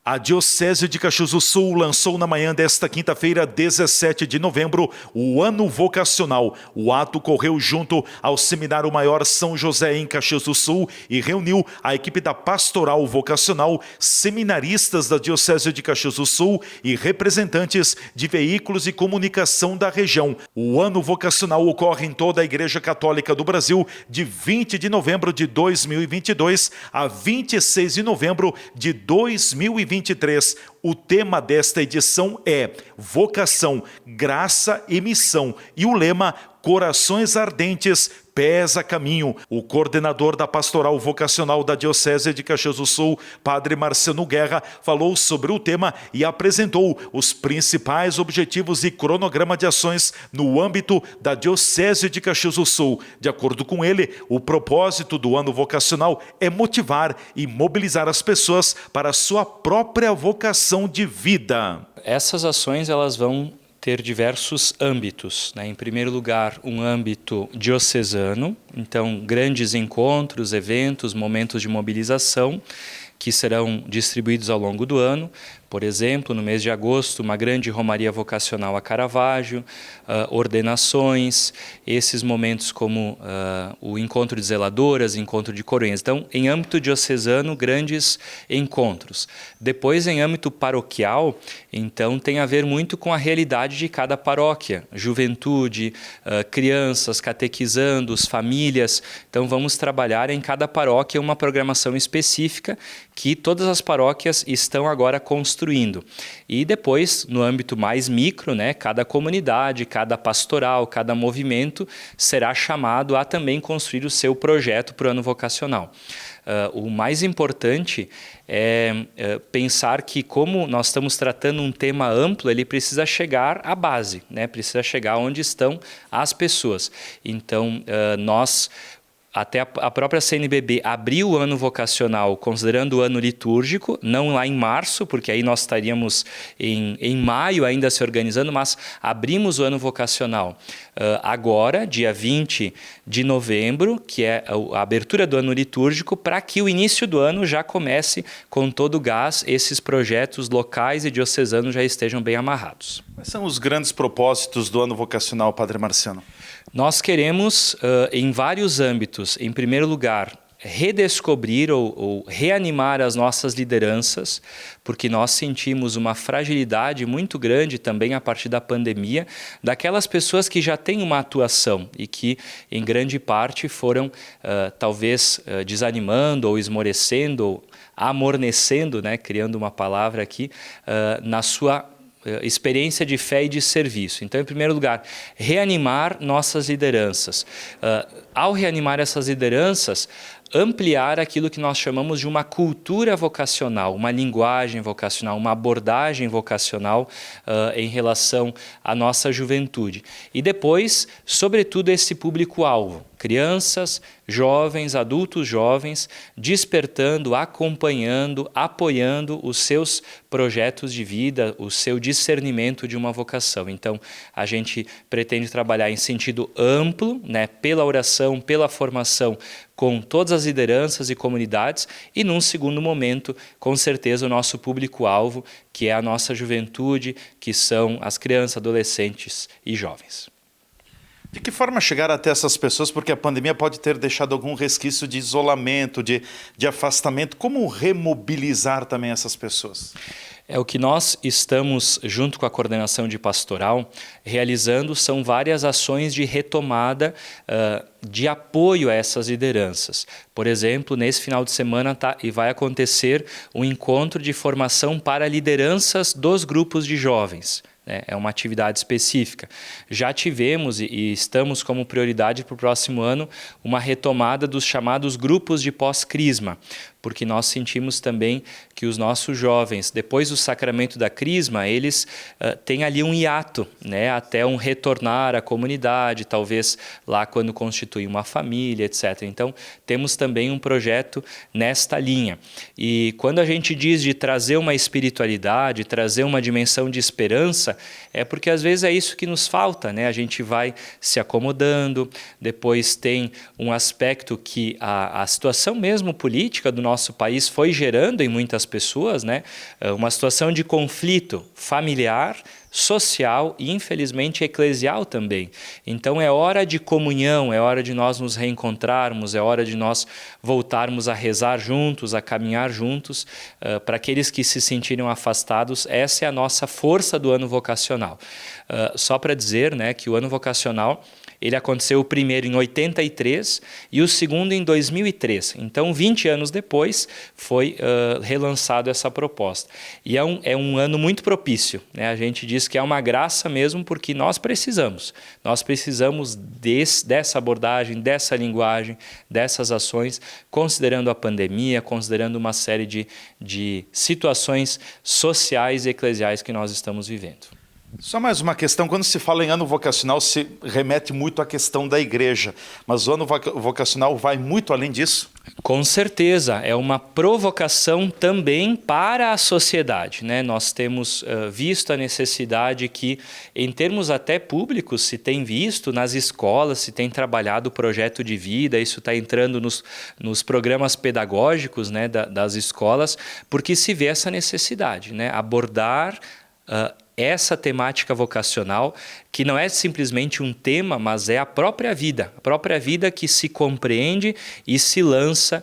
A Diocese de Caxias do Sul lançou na manhã desta quinta-feira, 17 de novembro, o Ano Vocacional. O ato ocorreu junto ao Seminário Maior São José em Caxias do Sul e reuniu a equipe da Pastoral Vocacional, seminaristas da Diocese de Caxias do Sul e representantes de veículos de comunicação da região. O Ano Vocacional ocorre em toda a Igreja Católica do Brasil de 20 de novembro de 2022 a 26 de novembro de 2023. O tema desta edição é Vocação, Graça e Missão e o lema Corações Ardentes, Pés a Caminho. O coordenador da Pastoral Vocacional da Diocese de Caxias do Sul, Padre Marciano Guerra, falou sobre o tema e apresentou os principais objetivos e cronograma de ações no âmbito da Diocese de Caxias do Sul. De acordo com ele, o propósito do Ano Vocacional é motivar e mobilizar as pessoas para a sua própria vocação de vida. Essas ações elas vão ter diversos âmbitos, né? Em primeiro lugar, um âmbito diocesano, então grandes encontros, eventos, momentos de mobilização que serão distribuídos ao longo do ano. Por exemplo, no mês de agosto, uma grande romaria vocacional a Caravaggio, ordenações, esses momentos como o encontro de zeladoras, encontro de coroinhas. Então, em âmbito diocesano, grandes encontros. Depois, em âmbito paroquial, então tem a ver muito com a realidade de cada paróquia. Juventude, crianças, catequizandos, famílias. Então, vamos trabalhar em cada paróquia uma programação específica que todas as paróquias estão agora construindo. E depois, no âmbito mais micro, né, cada comunidade, cada pastoral, cada movimento será chamado a também construir o seu projeto para o ano vocacional. O mais importante é pensar que, como nós estamos tratando um tema amplo, ele precisa chegar à base, né, precisa chegar onde estão as pessoas. Então, até a própria CNBB abriu o ano vocacional considerando o ano litúrgico, não lá em março, porque aí nós estaríamos em maio ainda se organizando, mas abrimos o ano vocacional agora, dia 20 de novembro, que é a abertura do ano litúrgico, para que o início do ano já comece com todo o gás, esses projetos locais e diocesanos já estejam bem amarrados. Quais são os grandes propósitos do ano vocacional, Padre Marciano? Nós queremos, em vários âmbitos, em primeiro lugar, redescobrir ou reanimar as nossas lideranças, porque nós sentimos uma fragilidade muito grande também a partir da pandemia, daquelas pessoas que já têm uma atuação e que, em grande parte, foram talvez desanimando ou esmorecendo, ou amornecendo, né, criando uma palavra aqui, na sua experiência de fé e de serviço. Então, em primeiro lugar, reanimar nossas lideranças. Ao reanimar essas lideranças, ampliar aquilo que nós chamamos de uma cultura vocacional, uma linguagem vocacional, uma abordagem vocacional em relação à nossa juventude. E depois, sobretudo, esse público-alvo, crianças, jovens, adultos jovens, despertando, acompanhando, apoiando os seus projetos de vida, o seu discernimento de uma vocação. Então, a gente pretende trabalhar em sentido amplo, né, pela oração, pela formação, com todas as lideranças e comunidades e, num segundo momento, com certeza, o nosso público-alvo, que é a nossa juventude, que são as crianças, adolescentes e jovens. De que forma chegar até essas pessoas? Porque a pandemia pode ter deixado algum resquício de isolamento, de afastamento. Como remobilizar também essas pessoas? O que nós estamos, junto com a coordenação de pastoral, realizando são várias ações de retomada de apoio a essas lideranças. Por exemplo, nesse final de semana vai acontecer um encontro de formação para lideranças dos grupos de jovens. É uma atividade específica. Já tivemos e estamos como prioridade para o próximo ano uma retomada dos chamados grupos de pós-crisma, porque nós sentimos também que os nossos jovens, depois do sacramento da crisma, eles têm ali um hiato, né, até um retornar à comunidade, talvez lá quando constituem uma família, etc. Então, temos também um projeto nesta linha. E quando a gente diz de trazer uma espiritualidade, trazer uma dimensão de esperança, é porque às vezes é isso que nos falta, né? A gente vai se acomodando, depois tem um aspecto que a situação mesmo política do nosso país foi gerando em muitas pessoas, né, uma situação de conflito familiar, social e, infelizmente, eclesial também. Então é hora de comunhão, é hora de nós nos reencontrarmos, é hora de nós voltarmos a rezar juntos, a caminhar juntos. Para aqueles que se sentiram afastados, essa é a nossa força do ano vocacional. Só para dizer, né, que o ano vocacional ele aconteceu o primeiro em 83 e o segundo em 2003. Então, 20 anos depois, foi relançado essa proposta. E é um ano muito propício, né? A gente diz que é uma graça mesmo porque nós precisamos. Nós precisamos dessa abordagem, dessa linguagem, dessas ações, considerando a pandemia, considerando uma série de situações sociais e eclesiais que nós estamos vivendo. Só mais uma questão, quando se fala em ano vocacional, se remete muito à questão da igreja, mas o ano vocacional vai muito além disso? Com certeza, é uma provocação também para a sociedade, né? Nós temos visto a necessidade que, em termos até públicos, se tem visto nas escolas, se tem trabalhado o projeto de vida, isso está entrando nos programas pedagógicos, né, das escolas, porque se vê essa necessidade, né? Abordar essa temática vocacional, que não é simplesmente um tema, mas é a própria vida que se compreende e se lança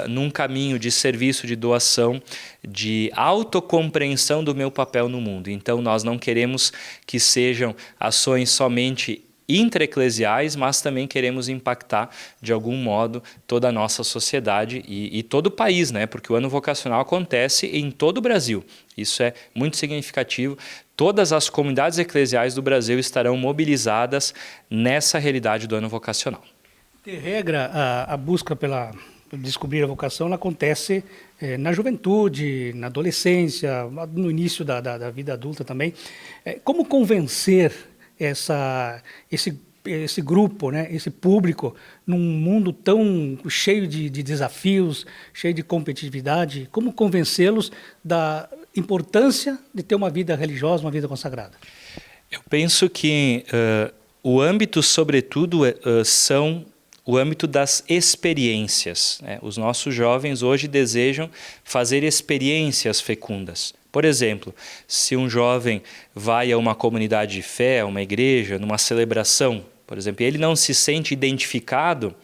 num caminho de serviço, de doação, de autocompreensão do meu papel no mundo. Então, nós não queremos que sejam ações somente intraeclesiais, mas também queremos impactar de algum modo toda a nossa sociedade e todo o país, né? Porque o ano vocacional acontece em todo o Brasil. Isso é muito significativo. Todas as comunidades eclesiais do Brasil estarão mobilizadas nessa realidade do ano vocacional. De regra, a busca pela descobrir a vocação ela acontece na juventude, na adolescência, no início da vida adulta também. Como convencer esse grupo, né, esse público, num mundo tão cheio de desafios, cheio de competitividade, como convencê-los da importância de ter uma vida religiosa, uma vida consagrada? Eu penso que o âmbito, sobretudo, são o âmbito das experiências, né? Os nossos jovens hoje desejam fazer experiências fecundas. Por exemplo, se um jovem vai a uma comunidade de fé, a uma igreja, numa celebração, por exemplo, e ele não se sente identificado,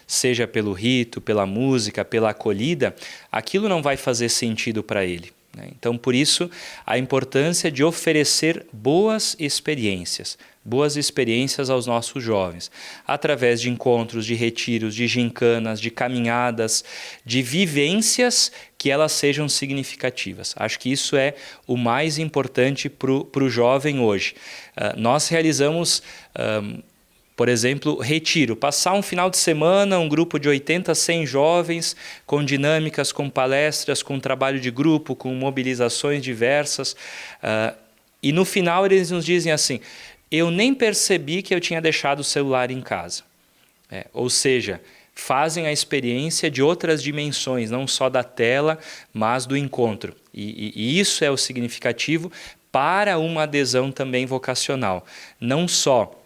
seja pelo rito, pela música, pela acolhida, aquilo não vai fazer sentido para ele. Então, por isso, a importância de oferecer boas experiências aos nossos jovens, através de encontros, de retiros, de gincanas, de caminhadas, de vivências que elas sejam significativas. Acho que isso é o mais importante para o jovem hoje. Nós realizamos por exemplo, retiro, passar um final de semana, um grupo de 80 a 100 jovens, com dinâmicas, com palestras, com trabalho de grupo, com mobilizações diversas. E no final eles nos dizem assim, eu nem percebi que eu tinha deixado o celular em casa. Ou seja, fazem a experiência de outras dimensões, não só da tela, mas do encontro. E isso é o significativo para uma adesão também vocacional. Não só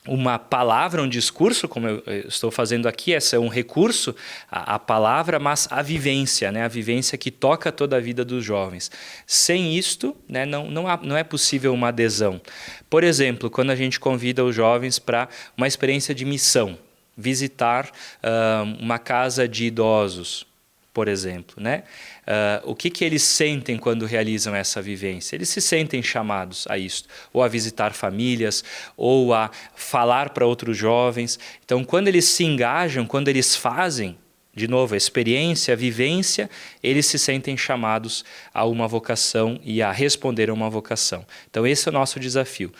uma palavra, um discurso, como eu estou fazendo aqui, esse é um recurso, a palavra, mas a vivência, né? A vivência que toca toda a vida dos jovens. Sem isto, né, não é possível uma adesão. Por exemplo, quando a gente convida os jovens para uma experiência de missão, visitar uma casa de idosos, por exemplo, né? O que eles sentem quando realizam essa vivência? Eles se sentem chamados a isso, ou a visitar famílias, ou a falar para outros jovens. Então, quando eles se engajam, quando eles fazem, de novo, a experiência, a vivência, eles se sentem chamados a uma vocação e a responder a uma vocação. Então, esse é o nosso desafio.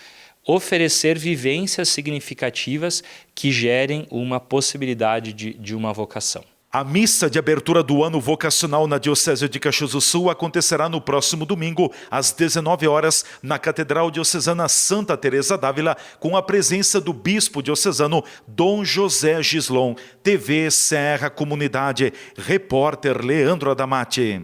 Oferecer vivências significativas que gerem uma possibilidade de uma vocação. A missa de abertura do ano vocacional na Diocese de Caxias do Sul acontecerá no próximo domingo, às 19 horas, na Catedral Diocesana Santa Teresa d'Ávila, com a presença do Bispo Diocesano Dom José Gislon. TV Serra Comunidade, repórter Leandro Adamati.